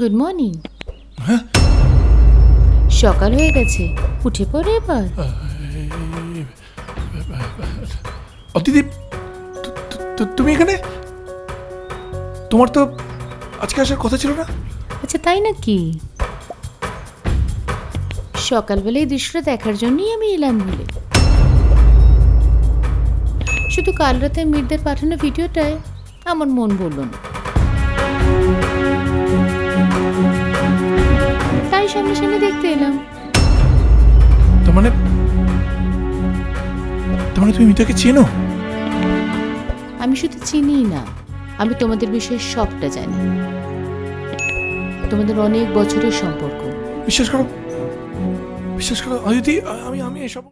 Good morning. হ্যাঁ সকাল হয়ে গেছে, উঠে পড়ে এবার। অদিতি, তুমি এখানে? তোমার তো আজকে আসার কথা ছিল না। আচ্ছা তাই নাকি? সকালবেলা এই দৃশ্যটা দেখার জন্যই আমি এলাম বলে। শুধু কাল রাতে মির্দের পাঠানো ভিডিওটায় আমার মন বলল না, তাই সামনে দেখতে এলাম। তার মানে তুমি মিতাকে চেনো? আমি শুধু চিনিই না, আমি তোমাদের বিষয়ে সবটা জানি। তোমাদের অনেক বছরের সম্পর্ক। বিশ্বাস করো অদিতি, আমি এসব